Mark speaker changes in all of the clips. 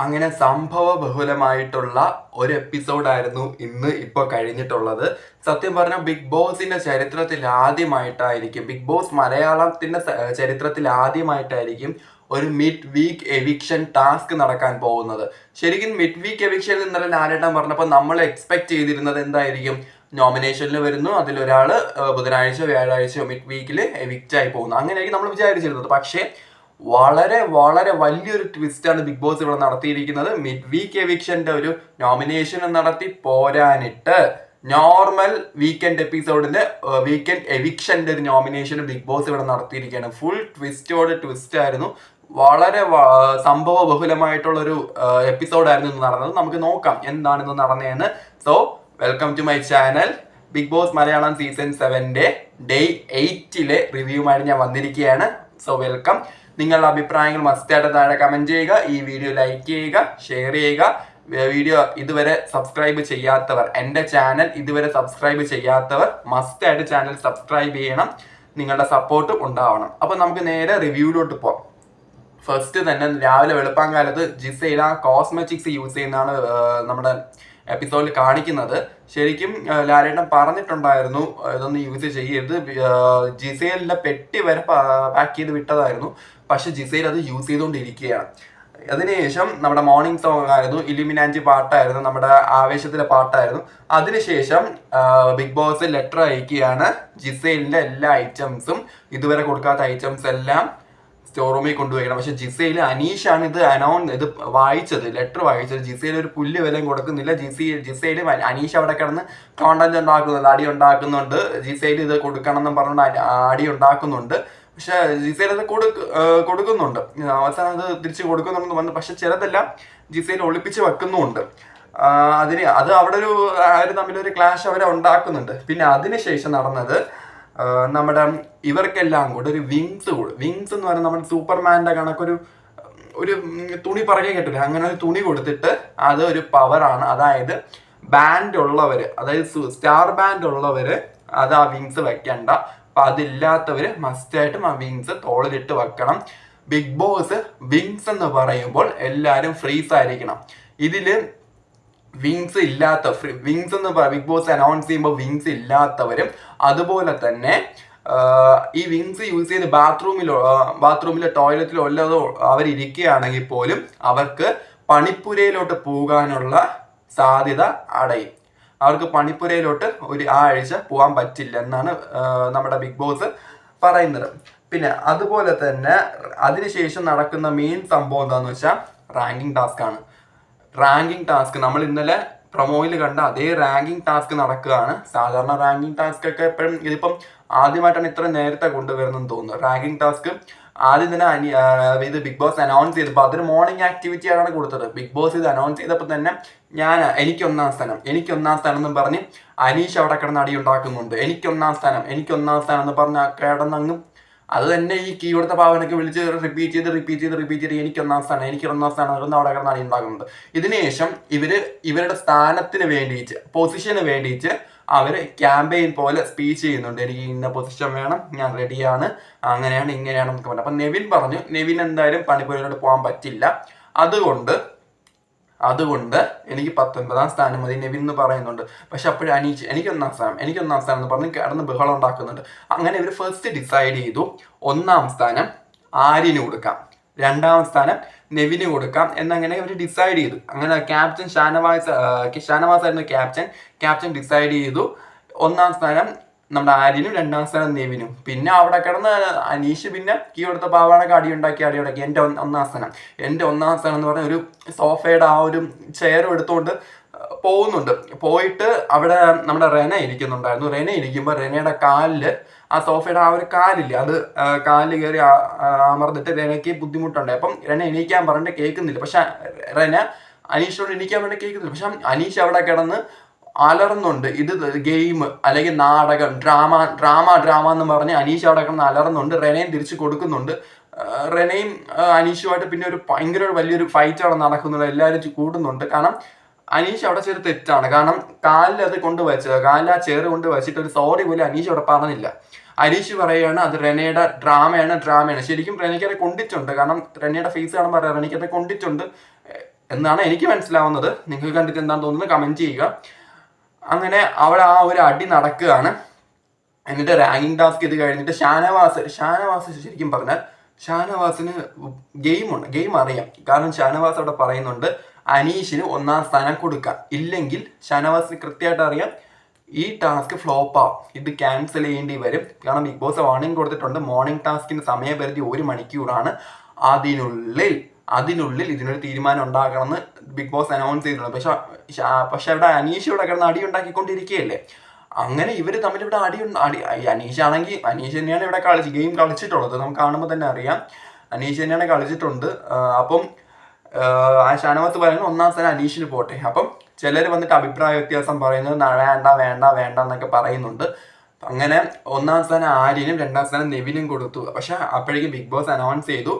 Speaker 1: അങ്ങനെ സംഭവ ബഹുലമായിട്ടുള്ള ഒരു എപ്പിസോഡായിരുന്നു ഇന്ന് ഇപ്പോൾ കഴിഞ്ഞിട്ടുള്ളത്. സത്യം പറഞ്ഞാൽ ബിഗ് ബോസിന്റെ ചരിത്രത്തിൽ ആദ്യമായിട്ടായിരിക്കും, ബിഗ് ബോസ് മലയാളത്തിന്റെ ചരിത്രത്തിൽ ആദ്യമായിട്ടായിരിക്കും ഒരു മിഡ് വീക്ക് എവിക്ഷൻ ടാസ്ക് നടക്കാൻ പോകുന്നത്. ശരിക്കും മിഡ് വീക്ക് എവിക്ഷൻ ഇന്നലെ ലാലേട്ടൻ പറഞ്ഞപ്പോൾ നമ്മൾ എക്സ്പെക്ട് ചെയ്തിരുന്നത് എന്തായിരിക്കും? നോമിനേഷനിൽ വരുന്നു, അതിലൊരാള് ബുധനാഴ്ച വ്യാഴാഴ്ച മിഡ് വീക്കിൽ എവിക്റ്റ് ആയി പോകുന്നു, അങ്ങനെയായിരിക്കും നമ്മൾ വിചാരിച്ചിരുന്നത്. പക്ഷേ വളരെ വളരെ വലിയൊരു ട്വിസ്റ്റാണ് ബിഗ് ബോസ് ഇവിടെ നടത്തിയിരിക്കുന്നത്. മിഡ് വീക്ക് എവിക്ഷന്റെ ഒരു നോമിനേഷൻ നടത്തി പോരാനിട്ട് നോർമൽ വീക്കെൻഡ് എപ്പിസോഡിന്റെ വീക്കെൻഡ് എവിക്ഷന്റെ ഒരു നോമിനേഷൻ ബിഗ് ബോസ് ഇവിടെ നടത്തിയിരിക്കുകയാണ്. ഫുൾ ട്വിസ്റ്റോട് ട്വിസ്റ്റ് ആയിരുന്നു. വളരെ സംഭവ ബഹുലമായിട്ടുള്ള ഒരു എപ്പിസോഡായിരുന്നു ഇന്ന് നടന്നത്. നമുക്ക് നോക്കാം എന്താണ് ഇന്ന് നടന്നതെന്ന്. So welcome to my channel. Bigg Boss Malayalam season 7ന്റെ ഡേ 8ലെ റിവ്യൂമായിട്ട് ഞാൻ വന്നിരിക്കുകയാണ്. So welcome. നിങ്ങളുടെ അഭിപ്രായങ്ങൾ മസ്റ്റായിട്ട് താഴെ കമന്റ് ചെയ്യുക, ഈ വീഡിയോ ലൈക്ക് ചെയ്യുക, ഷെയർ ചെയ്യുക. വീഡിയോ ഇതുവരെ സബ്സ്ക്രൈബ് ചെയ്യാത്തവർ, എൻ്റെ ചാനൽ ഇതുവരെ സബ്സ്ക്രൈബ് ചെയ്യാത്തവർ മസ്റ്റായിട്ട് ചാനൽ സബ്സ്ക്രൈബ് ചെയ്യണം. നിങ്ങളുടെ സപ്പോർട്ടും ഉണ്ടാവണം. അപ്പം നമുക്ക് നേരെ റിവ്യൂയിലോട്ട് പോകാം. ഫസ്റ്റ് തന്നെ രാവിലെ വെളുപ്പാങ്കാലത്ത് ജിസൈല കോസ്മെറ്റിക്സ് യൂസ് ചെയ്യുന്നതാണ് നമ്മുടെ എപ്പിസോഡിൽ കാണിക്കുന്നത്. ശരിക്കും ലാലേട്ടൻ പറഞ്ഞിട്ടുണ്ടായിരുന്നു ഇതൊന്നും യൂസ് ചെയ്യരുത്. ജിസൈലിന്റെ പെട്ടി വരെ പാക്ക് ചെയ്ത് വിട്ടതായിരുന്നു. പക്ഷെ ജിസൈൽ അത് യൂസ് ചെയ്തുകൊണ്ടിരിക്കുകയാണ്. അതിനുശേഷം നമ്മുടെ മോർണിംഗ് സോങ് ആയിരുന്നു, ഇലുമിനാറ്റി പാട്ടായിരുന്നു, നമ്മുടെ ആവേശത്തിലെ പാട്ടായിരുന്നു. അതിനുശേഷം ബിഗ് ബോസ് ലെറ്റർ അയക്കുകയാണ്. ജിസൈലിന്റെ എല്ലാ ഐറ്റംസും, ഇതുവരെ കൊടുക്കാത്ത ഐറ്റംസ് എല്ലാം സ്റ്റോർ റൂമിൽ കൊണ്ടുപോയിക്കണം. പക്ഷെ ജിസയിൽ അനീഷാണ് ഇത് വായിച്ചത്, ലെറ്റർ വായിച്ചത്. ജിസയിൽ ഒരു പുല്ല് വിലയും കൊടുക്കുന്നില്ല. ജിസയിൽ അനീഷ് അവിടെ കിടന്ന് കോണ്ടന്റ് ഉണ്ടാക്കുന്നുണ്ട്, അടി ഉണ്ടാക്കുന്നുണ്ട്. ജിസയിൽ ഇത് കൊടുക്കണം എന്ന് പറഞ്ഞുകൊണ്ട് അടി ഉണ്ടാക്കുന്നുണ്ട്. പക്ഷെ ജിസയിൽ അത് കൊടുക്കുന്നുണ്ട്, അവസാനം അത് തിരിച്ച് കൊടുക്കുന്നുണ്ടെന്ന് പറഞ്ഞു. പക്ഷെ ചിലതെല്ലാം ജിസയിൽ ഒളിപ്പിച്ച് വെക്കുന്നുമുണ്ട്. അത് അവിടെ ഒരു തമ്മിലൊരു ക്ലാഷ് അവരെ ഉണ്ടാക്കുന്നുണ്ട്. പിന്നെ അതിനുശേഷം നടന്നത് നമ്മുടെ ഇവർക്കെല്ലാം കൂടെ ഒരു വിങ്സ് എന്ന് പറയുന്നത് നമ്മുടെ സൂപ്പർമാൻ്റെ കണക്കൊരു തുണി പറയുക കേട്ടില്ല, അങ്ങനെ ഒരു തുണി കൊടുത്തിട്ട് അത് ഒരു പവറാണ്. അതായത് ബാൻഡ് ഉള്ളവര്, അതായത് സ്റ്റാർ ബാൻഡ് ഉള്ളവര് അത് ആ വിങ്സ് വെക്കണ്ട. അപ്പൊ അതില്ലാത്തവര് മസ്റ്റായിട്ടും ആ വിങ്സ് തോളിലിട്ട് വെക്കണം. ബിഗ് ബോസ് വിങ്സ് എന്ന് പറയുമ്പോൾ എല്ലാരും ഫ്രീസ് ആയിരിക്കണം. ഇതില് വിങ്സ് എന്ന് ബിഗ് ബോസ് അനൗൺസ് ചെയ്യുമ്പോൾ വിങ്സ് ഇല്ലാത്തവരും, അതുപോലെ തന്നെ ഈ വിങ്സ് യൂസ് ചെയ്ത് ബാത്റൂമിലോ ടോയ്ലറ്റിലോ അല്ലാതോ അവരിയ്ക്കുകയാണെങ്കിൽ പോലും അവർക്ക് പണിപ്പുരയിലോട്ട് പോകാനുള്ള സാധ്യത അടയും. അവർക്ക് പണിപ്പുരയിലോട്ട് ആ ആഴ്ച പോകാൻ പറ്റില്ല എന്നാണ് നമ്മുടെ ബിഗ് ബോസ് പറയുന്നത്. പിന്നെ അതുപോലെ തന്നെ അതിനുശേഷം നടക്കുന്ന മെയിൻ സംഭവം എന്താണെന്ന് വെച്ചാൽ റാങ്കിങ് ടാസ്ക്. നമ്മൾ ഇന്നലെ പ്രൊമോയിൽ കണ്ട അതേ റാങ്കിങ് ടാസ്ക് നടക്കുകയാണ്. സാധാരണ റാങ്കിങ് ടാസ്ക് ഒക്കെ എപ്പോഴും ഇതിപ്പം ആദ്യമായിട്ടാണ് ഇത്ര നേരത്തെ കൊണ്ടുവരുന്നതെന്ന് തോന്നുന്നു. റാങ്കിങ് ടാസ്ക് ആദ്യം തന്നെ ഇത് ബിഗ് ബോസ് അനൗൺസ് ചെയ്തപ്പോൾ അതൊരു മോർണിംഗ് ആക്ടിവിറ്റി ആണ് കൊടുത്തത്. ബിഗ് ബോസ് ഇത് അനൗൺസ് ചെയ്തപ്പോൾ തന്നെ എനിക്ക് ഒന്നാം സ്ഥാനം എന്ന് പറഞ്ഞ് അനീഷ് അവിടെ കിടന്ന് അടി ഉണ്ടാക്കുന്നുണ്ട്. എനിക്ക് ഒന്നാം സ്ഥാനം എന്ന് പറഞ്ഞ് കിടന്നങ്ങ് അത് തന്നെ ഈ കീ കൊടുത്ത പാവനൊക്കെ വിളിച്ച് റിപ്പീറ്റ് ചെയ്ത് എനിക്ക് ഒന്നാം സ്ഥാനം അവിടെ കിടന്ന് അടി ഉണ്ടാക്കുന്നുണ്ട്. ഇതിനുശേഷം ഇവരുടെ സ്ഥാനത്തിന് വേണ്ടിയിട്ട്, പൊസിഷന് വേണ്ടിയിട്ട് അവര് ക്യാമ്പയിൻ പോലെ സ്പീച്ച് ചെയ്യുന്നുണ്ട്. എനിക്ക് ഇന്ന പൊസിഷൻ വേണം, ഞാൻ റെഡിയാണ്, അങ്ങനെയാണ് ഇങ്ങനെയാണെന്നൊക്കെ പറഞ്ഞു. അപ്പൊ നെവിൻ പറഞ്ഞു നെവിൻ എന്തായാലും പണിപ്പുരയിലോട്ട് പോകാൻ പറ്റില്ല, അതുകൊണ്ട് എനിക്ക് 19ാം സ്ഥാനം മതി നെവിൻ എന്ന് പറയുന്നുണ്ട്. പക്ഷെ അപ്പോഴും അനീഷ് എനിക്ക് ഒന്നാം സ്ഥാനം എന്ന് പറഞ്ഞ് കിടന്ന് ബഹളം ഉണ്ടാക്കുന്നുണ്ട്. അങ്ങനെ ഇവർ ഫസ്റ്റ് ഡിസൈഡ് ചെയ്തു 1ാം സ്ഥാനം ആര്യന് കൊടുക്കാം, 2ാം സ്ഥാനം നെവിന് കൊടുക്കാം എന്നങ്ങനെ അവർ ഡിസൈഡ് ചെയ്തു. അങ്ങനെ ക്യാപ്റ്റൻ ഷാനവാസ് ആയിരുന്നു ക്യാപ്റ്റൻ ഡിസൈഡ് ചെയ്തു 1ാം സ്ഥാനം നമ്മുടെ ആര്യനും 2ാം സ്ഥാനം നെവിനും. പിന്നെ അവിടെ കിടന്ന് അനീഷ് പിന്നെ കീ കൊടുത്ത പാവാടൊക്കെ അടി ഉണ്ടാക്കി എൻ്റെ ഒന്നാം സ്ഥാനം എന്ന് പറഞ്ഞ ഒരു സോഫയുടെ ആ ഒരു ചെയറും എടുത്തുകൊണ്ട് പോകുന്നുണ്ട്. പോയിട്ട് അവിടെ നമ്മുടെ റെന ഇരിക്കുമ്പോൾ റെനയുടെ കാലില് ആ സോഫയുടെ ആ ഒരു കാലില്ലേ, അത് കാലിൽ കയറി അമർന്നിട്ട് റെനയ്ക്ക് ബുദ്ധിമുട്ടുണ്ട്. അപ്പം റെന എണീക്കാൻ പറഞ്ഞിട്ട് കേൾക്കുന്നില്ല. പക്ഷെ റെന അനീഷിനോട് എണീക്കാൻ വേണ്ടി കേൾക്കുന്നില്ല. പക്ഷെ അനീഷ് അവിടെ കിടന്ന് അലറുന്നുണ്ട്. ഇത് ഗെയിം അല്ലെങ്കിൽ നാടകം, ഡ്രാമ എന്ന് പറഞ്ഞ് അനീഷ് അവിടെ കിടന്ന് അലറുന്നുണ്ട്. റെനയും തിരിച്ചു കൊടുക്കുന്നുണ്ട്. റെനയും അനീഷുമായിട്ട് പിന്നെ ഒരു ഭയങ്കര വലിയൊരു ഫൈറ്റ് അവിടെ നടക്കുന്നുണ്ട്. എല്ലാവരും കൂടുന്നുണ്ട്. കാരണം അനീഷ് അവിടെ ചെയ്ത് തെറ്റാണ്. കാരണം കാലിൽ ആ ചെയർ കൊണ്ട് വെച്ചിട്ട് ഒരു സോറി പോലും അനീഷ് അവിടെ പറഞ്ഞില്ല. അനീഷ് പറയുകയാണ് അത് റെനയുടെ ഡ്രാമയാണ്. ശരിക്കും റെനയ്ക്ക് അത് കൊണ്ടിട്ടുണ്ട്. കാരണം റെനയുടെ ഫേസ് കാണുമ്പോൾ പറയാം റെനയ്ക്ക് അത് കൊണ്ടിട്ടുണ്ട്. എന്നാണ് എനിക്ക് മനസ്സിലാവുന്നത്. നിങ്ങൾക്ക് കണ്ടിട്ട് എന്താണെന്ന് തോന്നുന്നത് കമൻറ്റ് ചെയ്യുക. അങ്ങനെ അവിടെ ആ ഒരു അടി നടക്കുകയാണ്. എന്നിട്ട് റാങ്കിങ് ടാസ്ക് ഇത് കഴിഞ്ഞിട്ട് ഷാനവാസ് ശരിക്കും പറഞ്ഞാൽ ഷാനവാസിന് ഗെയിം അറിയാം. കാരണം ഷാനവാസ് അവിടെ പറയുന്നുണ്ട് അനീഷിന് 1ാം സ്ഥാനം കൊടുക്കാം, ഇല്ലെങ്കിൽ ഷാനവാസിന് കൃത്യമായിട്ട് അറിയാം ഈ ടാസ്ക് ഫ്ലോപ്പ് ആവും, ഇത് ക്യാൻസൽ ചെയ്യേണ്ടി വരും. കാരണം ബിഗ് ബോസ് വാർണിംഗ് കൊടുത്തിട്ടുണ്ട്, മോർണിംഗ് ടാസ്കിന് സമയപരിധി 1 മണിക്കൂറാണ്, അതിനുള്ളിൽ ഇതിനൊരു തീരുമാനം ഉണ്ടാക്കണമെന്ന് ബിഗ് ബോസ് അനൗൺസ് ചെയ്തിട്ടുണ്ട്. പക്ഷെ അവിടെ അനീഷ് ഇവിടെ കിടന്ന് അടി ഉണ്ടാക്കിക്കൊണ്ടിരിക്കുകയല്ലേ. അങ്ങനെ ഇവർ തമ്മിൽ ഇവിടെ അനീഷ് തന്നെയാണ് ഇവിടെ ഗെയിം കളിച്ചിട്ടുള്ളത്. നമുക്ക് കാണുമ്പോൾ തന്നെ അറിയാം അനീഷ് തന്നെയാണ് കളിച്ചിട്ടുണ്ട്. അപ്പം ആ ഷാനവാസ് പറയുന്നത് 1ാം സ്ഥാനം അനീഷിന് പോട്ടെ. അപ്പം ചിലർ വന്നിട്ട് അഭിപ്രായ വ്യത്യാസം പറയുന്നത് വേണ്ട എന്നൊക്കെ പറയുന്നുണ്ട്. അങ്ങനെ 1ാം സ്ഥാനം ആര്യനും 2ാം സ്ഥാനം നെവിനും കൊടുത്തു. പക്ഷെ അപ്പോഴേക്കും ബിഗ് ബോസ് അനൗൺസ് ചെയ്തു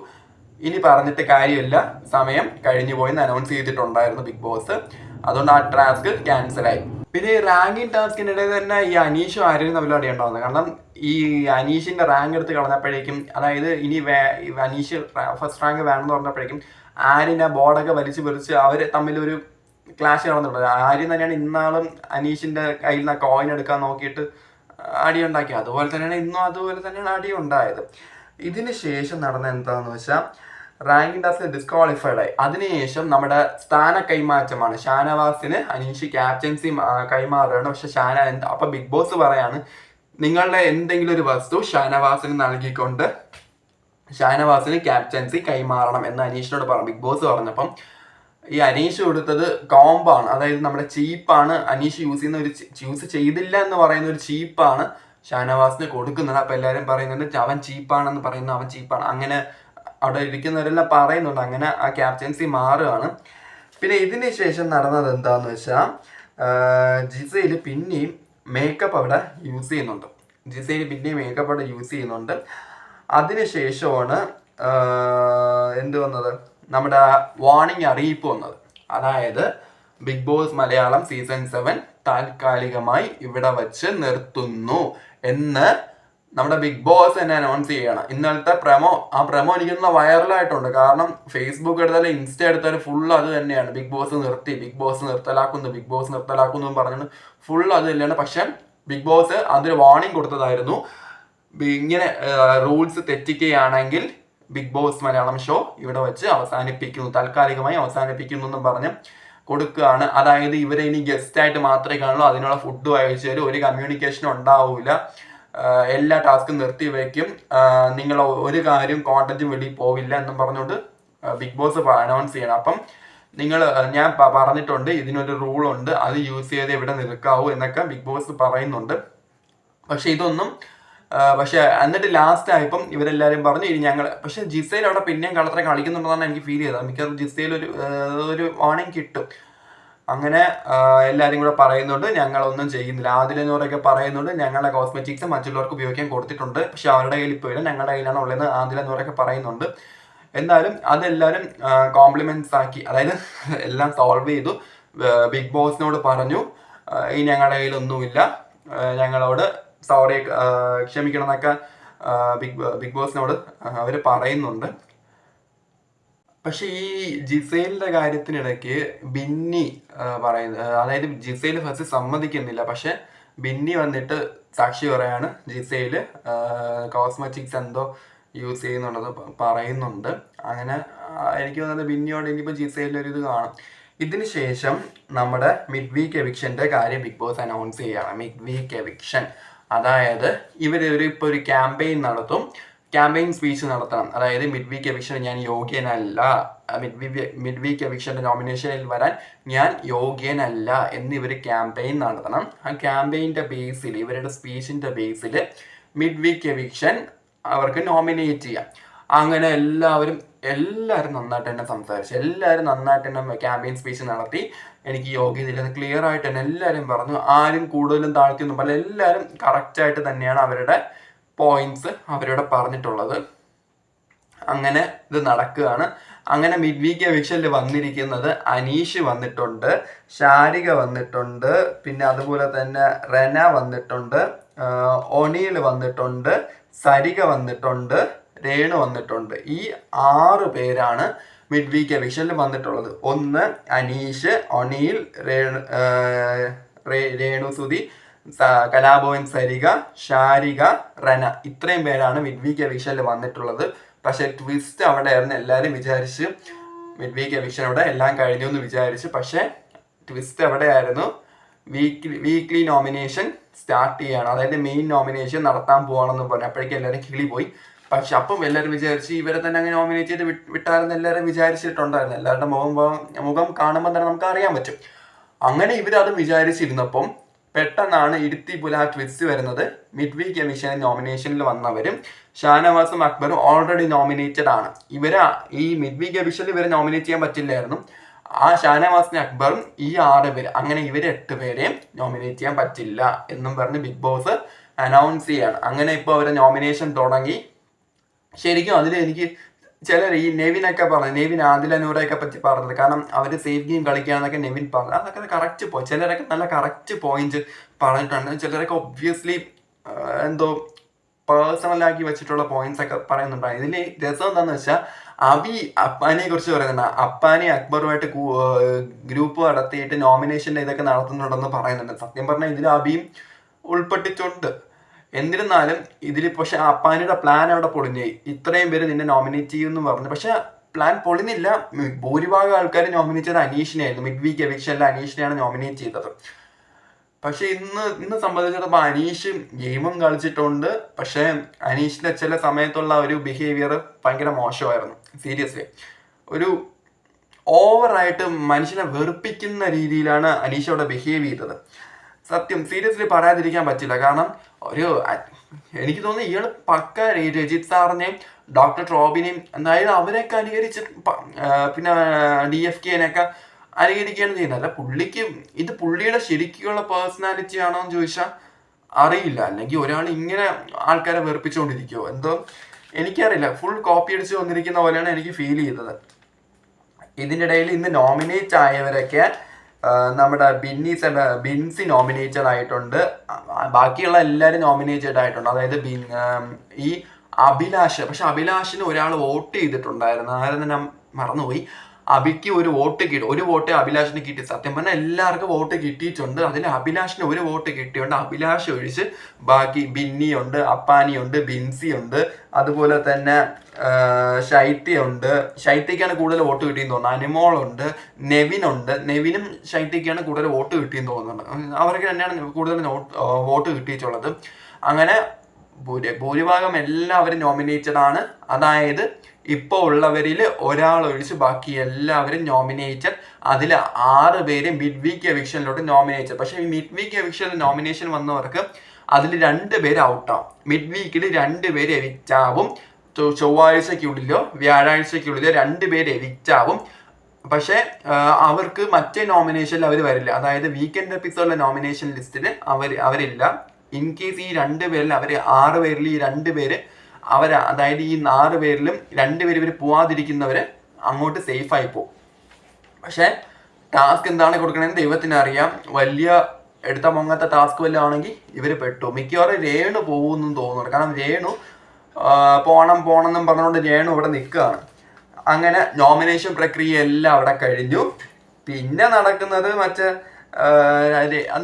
Speaker 1: ഇനി പറഞ്ഞിട്ട് കാര്യമില്ല, സമയം കഴിഞ്ഞു പോയെന്ന് അനൗൺസ് ചെയ്തിട്ടുണ്ടായിരുന്നു ബിഗ് ബോസ്. അതുകൊണ്ട് ആ ടാസ്ക് ക്യാൻസലായി. പിന്നെ ഈ റാങ്കിങ് ടാസ്കിനിടെ തന്നെ ഈ അനീഷും ആര്യനും തമ്മിൽ അടി ഉണ്ടാവുന്നത്. കാരണം ഈ അനീഷിന്റെ റാങ്ക് എടുത്ത് കളഞ്ഞപ്പോഴേക്കും, അതായത് ഇനി അനീഷ് ഫസ്റ്റ് റാങ്ക് വേണമെന്ന് പറഞ്ഞപ്പോഴേക്കും ആര്യന്റെ ബോർഡൊക്കെ വലിച്ച് അവർ തമ്മിലൊരു ക്ലാഷ് നടന്നിട്ടുണ്ട്. ആര്യൻ തന്നെയാണ് ഇന്നാളും അനീഷിന്റെ കയ്യിൽ നിന്ന് കോയിൻ എടുക്കാൻ നോക്കിയിട്ട് അടി ഉണ്ടാക്കി. അതുപോലെ തന്നെയാണ് അടി ഉണ്ടായത്. ഇതിന് ശേഷം നടന്ന എന്താണെന്ന് വെച്ചാൽ റാങ്കിങ് ടാസ്ക് ഡിസ്ക്വാളിഫൈഡ് ആയി. അതിനുശേഷം നമ്മുടെ സ്ഥാന കൈമാറ്റമാണ്. ഷാനവാസിന് അനീഷ് ക്യാപ്റ്റൻസി കൈമാറുകയാണ്. പക്ഷെ അപ്പൊ ബിഗ് ബോസ് പറയാണ് നിങ്ങളുടെ എന്തെങ്കിലും ഒരു വസ്തു ഷാനവാസിന് നൽകിക്കൊണ്ട് ഷാനവാസിന് ക്യാപ്റ്റൻസി കൈമാറണം എന്ന് അനീഷിനോട് പറഞ്ഞു. ബിഗ് ബോസ് പറഞ്ഞപ്പം ഈ അനീഷ് കൊടുത്തത് കോംബാണ്, അതായത് നമ്മുടെ ചീപ്പാണ്. അനീഷ് യൂസ് ചെയ്തില്ല എന്ന് പറയുന്ന ഒരു ചീപ്പാണ് ഷാനവാസിന് കൊടുക്കുന്നത്. അപ്പൊ എല്ലാവരും പറയുന്നുണ്ട് അവൻ ചീപ്പാണെന്ന് പറയുന്നു, അവൻ ചീപ്പാണ്. അങ്ങനെ അവിടെ ഇരിക്കുന്നവരെല്ലാം പറയുന്നുണ്ട്. അങ്ങനെ ആ ക്യാപ്റ്റൻസി മാറുകയാണ്. പിന്നെ ഇതിന് ശേഷം നടന്നത് എന്താന്ന് വെച്ചാൽ ജിസയില് പിന്നെയും മേക്കപ്പ് അവിടെ യൂസ് ചെയ്യുന്നുണ്ട്. അതിനുശേഷമാണ് എന്ത് വന്നത്, നമ്മുടെ വാർണിംഗ് അറിയിപ്പ് വന്നത്. അതായത് ബിഗ് ബോസ് മലയാളം സീസൺ 7 താൽക്കാലികമായി ഇവിടെ വച്ച് നിർത്തുന്നു എന്ന് നമ്മുടെ ബിഗ് ബോസ് തന്നെ അനൗൺസ് ചെയ്യണം. ഇന്നലത്തെ പ്രമോ എനിക്കൊന്ന് വൈറലായിട്ടുണ്ട്. കാരണം ഫേസ്ബുക്ക് എടുത്താലും ഇൻസ്റ്റ എടുത്താലും ഫുൾ അത് തന്നെയാണ്. ബിഗ് ബോസ് നിർത്തലാക്കുന്നു പറഞ്ഞിട്ട് ഫുൾ അത് തന്നെയാണ്. പക്ഷെ ബിഗ് ബോസ് അതിന് വാർണിംഗ് കൊടുത്തതായിരുന്നു, ഇങ്ങനെ റൂൾസ് തെറ്റിക്കുകയാണെങ്കിൽ ബിഗ് ബോസ് മലയാളം ഷോ ഇവിടെ വെച്ച് താൽക്കാലികമായി അവസാനിപ്പിക്കുന്നു എന്നും പറഞ്ഞ് കൊടുക്കുകയാണ്. അതായത് ഇവരെ ഇനി ഗസ്റ്റ് ആയിട്ട് മാത്രമേ കാണുള്ളൂ, അതിനുള്ള ഫുഡ് അയച്ചു തരും, ഒരു കമ്മ്യൂണിക്കേഷനും ഉണ്ടാവില്ല, എല്ലാ ടാസ്കും നിർത്തിവെക്കും, നിങ്ങൾ ഒരു കാര്യം കോണ്ടന്റും വെളിയിൽ പോവില്ല എന്നും പറഞ്ഞുകൊണ്ട് ബിഗ് ബോസ് അനൗൺസ് ചെയ്യണം. അപ്പം ഞാൻ പറഞ്ഞിട്ടുണ്ട് ഇതിനൊരു റൂളുണ്ട്, അത് യൂസ് ചെയ്ത് ഇവിടെ നിൽക്കാവൂ എന്നൊക്കെ ബിഗ് ബോസ് പറയുന്നുണ്ട്. പക്ഷെ എന്നിട്ട് ലാസ്റ്റ് ആയപ്പം ഇവരെല്ലാവരും പറഞ്ഞു ഇനി പക്ഷെ ജിസയിൽ അവിടെ പിന്നെയും കളത്തിനെ കളിക്കുന്നുണ്ടെന്നാണ് എനിക്ക് ഫീൽ ചെയ്തത്. മിക്കവാറും ജിസയിൽ ഒരു വാർണിംഗ് കിട്ടും. അങ്ങനെ എല്ലാവരും കൂടെ പറയുന്നുണ്ട് ഞങ്ങളൊന്നും ചെയ്യുന്നില്ല. ആദിലെന്നവരൊക്കെ പറയുന്നുണ്ട് ഞങ്ങളുടെ കോസ്മെറ്റിക്സ് മറ്റുള്ളവർക്ക് ഉപയോഗിക്കാൻ കൊടുത്തിട്ടുണ്ട്, പക്ഷെ അവരുടെ കയ്യിൽ ഇപ്പോൾ ഇല്ല, ഞങ്ങളുടെ കയ്യിലാണ് ഉള്ളതെന്ന് ആദിലെന്നവരൊക്കെ പറയുന്നുണ്ട്. എന്തായാലും അതെല്ലാവരും കോംപ്ലിമെന്റ്സ് ആക്കി, അതായത് എല്ലാം സോൾവ് ചെയ്തു. ബിഗ് ബോസിനോട് പറഞ്ഞു ഈ ഞങ്ങളുടെ കയ്യിലൊന്നുമില്ല, ഞങ്ങളോട് സോറി ക്ഷമിക്കണം എന്നൊക്കെ ബിഗ് ബോസിനോട് അവർ പറയുന്നുണ്ട്. പക്ഷെ ഈ ജിസൈലിന്റെ കാര്യത്തിനിടയ്ക്ക് ബിന്നി പറയുന്നത്, അതായത് ജിസൈൽ ഫസ്റ്റ് സമ്മതിക്കുന്നില്ല, പക്ഷെ ബിന്നി വന്നിട്ട് സാക്ഷി പറയാണ് ജിസൈല് കോസ്മെറ്റിക്സ് എന്തോ യൂസ് ചെയ്യുന്നുള്ളത് പറയുന്നുണ്ട്. അങ്ങനെ എനിക്ക് തോന്നുന്നത് ബിന്നിയോട് ഇനിയിപ്പോൾ ജിസൈലിനൊരിത് കാണും. ഇതിന് ശേഷം നമ്മുടെ മിഡ് വീക്ക് എവിക്ഷന്റെ കാര്യം ബിഗ് ബോസ് അനൗൺസ് ചെയ്യുകയാണ്. മിഡ് വീക്ക് എവിക്ഷൻ, അതായത് ഇപ്പോൾ ഒരു ക്യാമ്പയിൻ നടത്തും, ക്യാമ്പയിൻ സ്പീച്ച് നടത്തണം. അതായത് മിഡ് വീക്ക് എവിക്ഷൻ ഞാൻ യോഗ്യനല്ല, മിഡ് വീക്ക് എവിക്ഷന്റെ നോമിനേഷനിൽ വരാൻ ഞാൻ യോഗ്യനല്ല എന്നിവർ ക്യാമ്പയിൻ നടത്തണം. ആ ക്യാമ്പയിൻ്റെ ബേസിൽ, ഇവരുടെ സ്പീച്ചിന്റെ ബേസിൽ മിഡ് വീക്ക് എവിക്ഷൻ അവർക്ക് നോമിനേറ്റ് ചെയ്യാം. അങ്ങനെ എല്ലാവരും നന്നായിട്ട് തന്നെ സംസാരിച്ചു, എല്ലാവരും നന്നായിട്ട് തന്നെ ക്യാമ്പയിൻ സ്പീച്ച് നടത്തി. എനിക്ക് യോഗ്യതയില്ലെന്ന് ക്ലിയർ ആയിട്ട് തന്നെ എല്ലാവരും പറഞ്ഞു. ആരും കൂടുതലും താഴ്ത്തിയൊന്നും പറയില്ല, എല്ലാവരും കറക്റ്റായിട്ട് തന്നെയാണ് അവരുടെ പോയിന്റ്സ് അവരോട് പറഞ്ഞിട്ടുള്ളത്. അങ്ങനെ ഇത് നടക്കുകയാണ്. അങ്ങനെ മിഡ് വീക്ക് എവിക്ഷനിൽ വന്നിരിക്കുന്നത് അനീഷ് വന്നിട്ടുണ്ട്, ഷാരിക വന്നിട്ടുണ്ട്, പിന്നെ അതുപോലെ തന്നെ റെന വന്നിട്ടുണ്ട്, ഒനീൽ വന്നിട്ടുണ്ട്, സരിക വന്നിട്ടുണ്ട്, രേണു വന്നിട്ടുണ്ട്. ഈ 6 പേരാണ് മിഡ് വീക്ക് എവിക്ഷനിൽ വന്നിട്ടുള്ളത്. ഒന്ന് അനീഷ്, ഒനീൽ, രേണുസുതി, കലാഭവൻ സരിക, ഷാരിക, റന, ഇത്രയും പേരാണ് മിഡ് വീക്ക് എവിക്ഷനിൽ വന്നിട്ടുള്ളത്. പക്ഷെ ട്വിസ്റ്റ് അവിടെ ആയിരുന്നു. എല്ലാവരും വിചാരിച്ച് മിഡ് വീക്ക് എവിക്ഷൻ അവിടെ എല്ലാം കഴിഞ്ഞു എന്ന് വിചാരിച്ചു. പക്ഷെ ട്വിസ്റ്റ് എവിടെയായിരുന്നു? വീക്ക്ലി നോമിനേഷൻ സ്റ്റാർട്ട് ചെയ്യാണ്, അതായത് മെയിൻ നോമിനേഷൻ നടത്താൻ പോവാണെന്ന് പറഞ്ഞു. അപ്പോഴേക്കും എല്ലാവരും കിളി പോയി. പക്ഷെ അപ്പം എല്ലാവരും വിചാരിച്ച് ഇവരെ തന്നെ അങ്ങനെ നോമിനേറ്റ് ചെയ്ത് വിട്ടാരെന്ന് എല്ലാവരും വിചാരിച്ചിട്ടുണ്ടായിരുന്നു. എല്ലാവരുടെ മുഖം കാണുമ്പോൾ തന്നെ നമുക്ക് അറിയാൻ പറ്റും. അങ്ങനെ ഇവരത് വിചാരിച്ചിരുന്നപ്പം പെട്ടെന്നാണ് ഇരുത്തിപ്പുല ട്വിസ്റ്റ് വരുന്നത്. മിഡ് വീക്ക് എവിക്ഷൻ നോമിനേഷനിൽ വന്നവരും ഷാനവാസും അക്ബറും ഓൾറെഡി നോമിനേറ്റഡ് ആണ്. ഇവരെ ഈ മിഡ് വീക്ക് എവിക്ഷനിൽ ഇവരെ നോമിനേറ്റ് ചെയ്യാൻ പറ്റില്ലായിരുന്നു. ആ ഷാനവാസിനെ അക്ബറും ഈ 6 പേര്, അങ്ങനെ ഇവര് 8 പേരെയും നോമിനേറ്റ് ചെയ്യാൻ പറ്റില്ല എന്നും പറഞ്ഞ് ബിഗ് ബോസ് അനൗൺസ് ചെയ്യാണ്. അങ്ങനെ ഇപ്പോൾ അവരെ നോമിനേഷൻ തുടങ്ങി. ശരിക്കും അതിൽ എനിക്ക് ചിലർ ഈ നെവിനൊക്കെ പറഞ്ഞു, നെവിൻ ആദില നൂറയൊക്കെ പറ്റി പറഞ്ഞത്, കാരണം അവർ സേഫ് ഗെയിം കളിക്കുകയാണെന്നൊക്കെ നെവിൻ പറഞ്ഞു. അതൊക്കെ കറക്റ്റ് പോയി. ചിലരൊക്കെ നല്ല കറക്റ്റ് പോയിന്റ് പറഞ്ഞിട്ടുണ്ട്. ചിലരൊക്കെ ഒബ്വിയസ്ലി എന്തോ പേഴ്സണലാക്കി വെച്ചിട്ടുള്ള പോയിന്റ്സ് ഒക്കെ പറയുന്നുണ്ടായി. ഇതിൽ രസം എന്താണെന്ന് വെച്ചാൽ അപ്പാനിയെ കുറിച്ച് പറയുന്നുണ്ട്. അപ്പാനി അക്ബറുമായിട്ട് ഗ്രൂപ്പ് നടത്തിയിട്ട് നോമിനേഷൻ്റെ ഇതൊക്കെ നടത്തുന്നുണ്ടെന്ന് പറയുന്നുണ്ട്. സത്യം പറഞ്ഞാൽ ഇതിൽ അബിയും ഉൾപ്പെട്ടിട്ടുണ്ട്. എന്നിരുന്നാലും ഇതിൽ പക്ഷെ അപ്പാനിയുടെ പ്ലാൻ അവിടെ പൊളിഞ്ഞായി. ഇത്രയും പേര് നിന്നെ നോമിനേറ്റ് ചെയ്യുമെന്ന് പറഞ്ഞു. പക്ഷെ പ്ലാൻ പൊളിഞ്ഞില്ല. ഭൂരിഭാഗം ആൾക്കാർ നോമിനേറ്റ് ചെയ്തത് അനീഷിനെയായിരുന്നു. മിഡ് വീക്ക് എവിക്ഷനിൽ അനീഷിനെയാണ് നോമിനേറ്റ് ചെയ്തത്. പക്ഷെ ഇന്ന് സംബന്ധിച്ചിടത്തോളം അനീഷ് ഗെയിമും കളിച്ചിട്ടുണ്ട്. പക്ഷെ അനീഷിന്റെ ചില സമയത്തുള്ള ഒരു ബിഹേവിയർ ഭയങ്കര മോശമായിരുന്നു. സീരിയസ്ലി ഒരു ഓവറായിട്ട് മനുഷ്യനെ വെറുപ്പിക്കുന്ന രീതിയിലാണ് അനീഷ് അവിടെ ബിഹേവ് ചെയ്തത്. സത്യം സീരിയസ്ലി പറയാതിരിക്കാൻ പറ്റില്ല. കാരണം എനിക്ക് തോന്നുന്നു ഇയാൾ പക്ക രജിത് സാറിനെയും ഡോക്ടർ ട്രോബിനെയും എന്തായാലും അവരെയൊക്കെ അനുകരിച്ച് പിന്നെ DFKനെയൊക്കെ അനുകരിക്കുകയാണ് ചെയ്യുന്നത്. അല്ല പുള്ളിക്ക് ഇത് പുള്ളിയുടെ ശരിക്കുള്ള പേഴ്സണാലിറ്റി ആണോ എന്ന് ചോദിച്ചാൽ അറിയില്ല. അല്ലെങ്കിൽ ഒരാൾ ഇങ്ങനെ ആൾക്കാരെ വെറുപ്പിച്ചുകൊണ്ടിരിക്കുമോ എന്തോ എനിക്കറിയില്ല. ഫുൾ കോപ്പി അടിച്ച് വന്നിരിക്കുന്ന പോലെയാണ് എനിക്ക് ഫീൽ ചെയ്തത്. ഇതിൻ്റെ ഇടയിൽ ഇന്ന് നോമിനേറ്റ് ആയവരൊക്കെ നമ്മുടെ ബിൻസി നോമിനേറ്റഡ് ആയിട്ടുണ്ട്. ബാക്കിയുള്ള എല്ലാവരും നോമിനേറ്റഡ് ആയിട്ടുണ്ട്. അതായത് ഈ അഭിലാഷ്. പക്ഷെ അഭിലാഷിന് ഒരാൾ വോട്ട് ചെയ്തിട്ടുണ്ടായിരുന്നു. ആരെന്ന് ഞാൻ മറന്നുപോയി. അഭിക്ക് ഒരു വോട്ട് അഭിലാഷിന് കിട്ടി. സത്യം പറഞ്ഞാൽ എല്ലാവർക്കും വോട്ട് കിട്ടിയിട്ടുണ്ട്. അതിൽ അഭിലാഷിന് ഒരു വോട്ട് കിട്ടിയുണ്ട്. അഭിലാഷ് ഒഴിച്ച് ബാക്കി ബിന്നിയുണ്ട്, അപ്പാനിയുണ്ട്, ബിൻസിയുണ്ട്, അതുപോലെ തന്നെ ശൈത്യയുണ്ട്. ശൈത്യക്കാണ് കൂടുതൽ വോട്ട് കിട്ടിയെന്ന് തോന്നുന്നു. അനുമോളുണ്ട്, നെവിനുണ്ട്. നെവിനും ശൈത്യക്കാണ് കൂടുതൽ വോട്ട് കിട്ടിയെന്ന് തോന്നുന്നുണ്ട്. അവർക്ക് തന്നെയാണ് കൂടുതൽ വോട്ട് കിട്ടിയിട്ടുള്ളത്. അങ്ങനെ ഭൂരിഭാഗം എല്ലാവരും നോമിനേറ്റഡ് ആണ്. അതായത് ഇപ്പോൾ ഉള്ളവരിൽ ഒരാളൊഴിച്ച് ബാക്കി എല്ലാവരും നോമിനേറ്റഡ്. അതിൽ 6 പേര് മിഡ് വീക്ക് എവിക്ഷനിലോട്ട് നോമിനേറ്റഡ്. പക്ഷേ ഈ മിഡ് വീക്ക് എവിക്ഷനിൽ നോമിനേഷൻ വന്നവർക്ക് അതിൽ 2 പേര് ഔട്ടാവും. മിഡ് വീക്കിൽ 2 പേര് എവിക്റ്റാവും. ചൊവ്വാഴ്ചയ്ക്കുള്ളിലോ വ്യാഴാഴ്ചയ്ക്കുള്ളിലോ 2 പേര് എവിക്റ്റാവും. പക്ഷേ അവർക്ക് മറ്റേ നോമിനേഷനിൽ അവർ വരില്ല. അതായത് വീക്കെൻഡ് എപ്പിസോഡിലെ നോമിനേഷൻ ലിസ്റ്റിൽ അവരില്ല. ഇൻ കേസ് ഈ 2 പേരിൽ 6 പേരിൽ ഈ 2 പേര് അതായത് ഈ 6 പേരിലും 2 പേര് ഇവർ പോവാതിരിക്കുന്നവര് അങ്ങോട്ട് സേഫായി പോകും. പക്ഷെ ടാസ്ക് എന്താണ് കൊടുക്കണമെന്ന് ദൈവത്തിന് അറിയാം. വലിയ എടുത്ത പൊങ്ങത്തെ ടാസ്ക് വല്ലതും ആണെങ്കിൽ ഇവർ പെട്ടു. മിക്കവാറും രേണു പോകുമെന്നും തോന്നുന്നുണ്ട്. കാരണം രേണു പോണം എന്നും പറഞ്ഞുകൊണ്ട് രേണു ഇവിടെ നിൽക്കുകയാണ്. അങ്ങനെ നോമിനേഷൻ പ്രക്രിയ എല്ലാം അവിടെ കഴിഞ്ഞു. പിന്നെ നടക്കുന്നത് മറ്റേ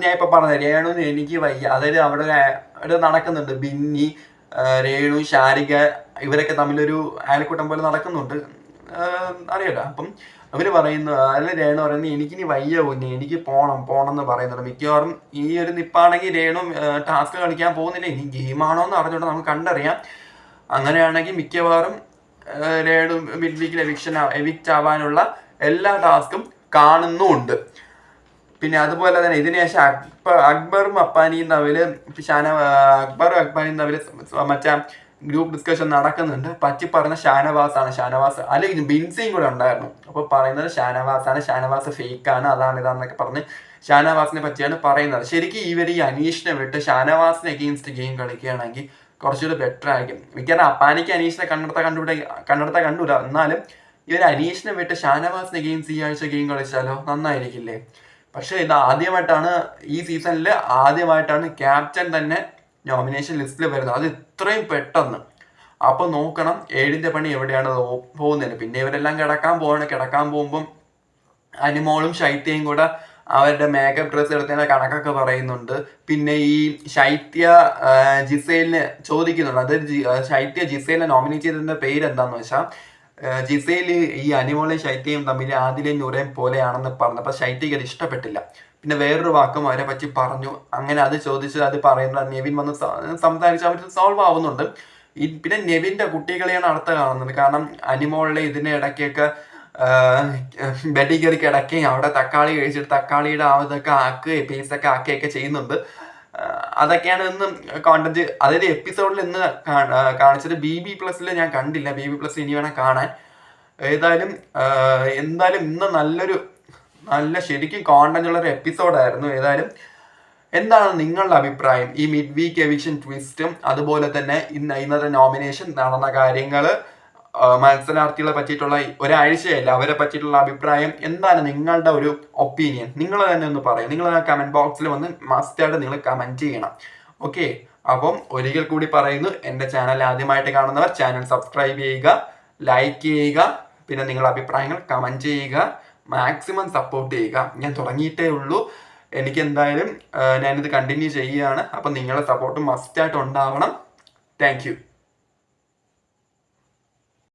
Speaker 1: ഞാൻ ഇപ്പൊ പറഞ്ഞ രേണു എനിക്ക് വയ്യ. അതായത് അവിടെ നടക്കുന്നുണ്ട്. ബിന്നി, രേണു, ഷാരിക ഇവരൊക്കെ തമ്മിലൊരു അയൽക്കൂട്ടം പോലെ നടക്കുന്നുണ്ട്, അറിയാലോ. അപ്പം അവർ പറയുന്നു, അതിൽ രേണു പറയുന്നത് എനിക്കിനി വയ്യ കുഞ്ഞ്, എനിക്ക് പോണം എന്ന് പറയുന്നുണ്ട്. മിക്കവാറും ഈ ഒരു നിപ്പാണെങ്കിൽ രേണു ടാസ്ക് കളിക്കാൻ പോകുന്നില്ല. ഇനി ഗെയിമാണോ എന്ന് അറിഞ്ഞുകൊണ്ട് നമുക്ക് കണ്ടറിയാം. അങ്ങനെയാണെങ്കിൽ മിക്കവാറും രേണു മിഡ് വീക്കിൽ എവിക്റ്റ് ആവാനുള്ള എല്ലാ ടാസ്കും കാണുന്നുമുണ്ട്. പിന്നെ അതുപോലെ തന്നെ ഇതിന് ശേഷം അക്ബറും അപ്പാനിയും തമ്മിൽ മറ്റേ ഗ്രൂപ്പ് ഡിസ്കഷൻ നടക്കുന്നുണ്ട്. പറ്റി പറഞ്ഞ ഷാനവാസ് അല്ലെങ്കിൽ ബിൻസിയും കൂടെ ഉണ്ടായിരുന്നു. അപ്പോൾ പറയുന്നത് ഷാനവാസ് ഫേക്കാണ്, ഇതാണെന്നൊക്കെ പറഞ്ഞ് ഷാനവാസിനെ പറ്റിയാണ് പറയുന്നത്. ശരിക്കും ഇവർ ഈ അനീഷിനെ വിട്ട് ഷാനവാസിനെ അഗെയിൻസ്റ്റ് ഗെയിം കളിക്കുകയാണെങ്കിൽ കുറച്ചുകൂടി ബെറ്റർ ആയിരിക്കും. മിക്കവാറും അപ്പാനിക്ക് അനീഷിനെ കണ്ടെടുത്ത എന്നാലും ഇവർ അനീഷിനെ വിട്ട് ഷാനവാസിനെ അഗെയിൻസ്റ്റ് ഈ ആഴ്ച ഗെയിം കളിച്ചാലോ നന്നായിരിക്കില്ലേ? പക്ഷെ ഇത് ഈ സീസണിൽ ആദ്യമായിട്ടാണ് ക്യാപ്റ്റൻ തന്നെ നോമിനേഷൻ ലിസ്റ്റിൽ വരുന്നത്. അത് ഇത്രയും പെട്ടെന്ന്. അപ്പോൾ നോക്കണം 7ന്റെ പണി എവിടെയാണ് പോകുന്നതിന്. പിന്നെ ഇവരെല്ലാം കിടക്കാൻ പോകുമ്പം അനിമോളും ശൈത്യയും കൂടെ അവരുടെ മേക്കപ്പ് ഡ്രസ്സ് എടുത്തതിന്റെ കണക്കൊക്കെ പറയുന്നുണ്ട്. പിന്നെ ഈ ശൈത്യ ജിസേലിന് ചോദിക്കുന്നുണ്ട്, അത് ശൈത്യ ജിസേലിനെ നോമിനേറ്റ് ചെയ്തതിന്റെ പേര് എന്താന്ന് വെച്ചാൽ ജിസേല് ഈ അനിമോളെയും ശൈത്യയും തമ്മിൽ ആദിലെയും നൂറേയും പോലെയാണെന്ന് പറഞ്ഞു. അപ്പൊ ശൈത്യക്ക് അത് ഇഷ്ടപ്പെട്ടില്ല. പിന്നെ വേറൊരു വാക്കും അവരെ പറ്റി പറഞ്ഞു. അങ്ങനെ അത് ചോദിച്ച് അത് പറയുന്നത് നെവിൻ വന്ന് സംസാരിച്ച് അവർ സോൾവ് ആവുന്നുണ്ട്. പിന്നെ നെവിന്റെ കുട്ടികളെയാണ് അടുത്ത കാണുന്നത്. കാരണം അനിമോളിലെ ഇതിന്റെ ഇടയ്ക്കൊക്കെ ബെഡിൽ കയറി കിടക്കുകയും അവിടെ തക്കാളി കഴിച്ചിട്ട് തക്കാളിയുടെ ഇതൊക്കെ ആക്കുകയും പീസൊക്കെ ആക്കുകയൊക്കെ ചെയ്യുന്നുണ്ട്. അതൊക്കെയാണ് ഇന്ന് കോണ്ടന്റ്, അതായത് എപ്പിസോഡിൽ ഇന്ന് കാണിച്ചത്. BB+ൽ ഞാൻ കണ്ടില്ല, BB+ ഇനി വേണം കാണാൻ. എന്തായാലും ഇന്ന് നല്ല ശരിക്കും കോണ്ടന്റ് ഉള്ളൊരു എപ്പിസോഡായിരുന്നു. എന്താണ് നിങ്ങളുടെ അഭിപ്രായം ഈ മിഡ് വീക്ക് എവിക്ഷൻ ട്വിസ്റ്റും അതുപോലെ തന്നെ ഇന്നത്തെ നോമിനേഷൻ നടന്ന കാര്യങ്ങള്, മത്സരാർത്ഥികളെ പറ്റിയിട്ടുള്ള ഒരാഴ്ചയല്ല അവരെ പറ്റിയിട്ടുള്ള അഭിപ്രായം എന്താണ്? നിങ്ങളുടെ ഒരു ഒപ്പീനിയൻ നിങ്ങൾ തന്നെ ഒന്ന് പറയും. നിങ്ങൾ കമന്റ് ബോക്സിൽ വന്ന് മസ്റ്റായിട്ട് നിങ്ങൾ കമന്റ് ചെയ്യണം. ഓക്കെ, അപ്പം ഒരിക്കൽ കൂടി പറയുന്നു, എൻ്റെ ചാനൽ ആദ്യമായിട്ട് കാണുന്നവർ ചാനൽ സബ്സ്ക്രൈബ് ചെയ്യുക, ലൈക്ക് ചെയ്യുക, പിന്നെ നിങ്ങളുടെ അഭിപ്രായങ്ങൾ കമന്റ് ചെയ്യുക, മാക്സിമം സപ്പോർട്ട് ചെയ്യുക. ഞാൻ തുടങ്ങിയിട്ടേ ഉള്ളൂ, എനിക്ക് എന്തായാലും ഞാനിത് കണ്ടിന്യൂ ചെയ്യുകയാണ്. അപ്പം നിങ്ങളുടെ സപ്പോർട്ട് മസ്റ്റായിട്ട് ഉണ്ടാവണം. Thank you.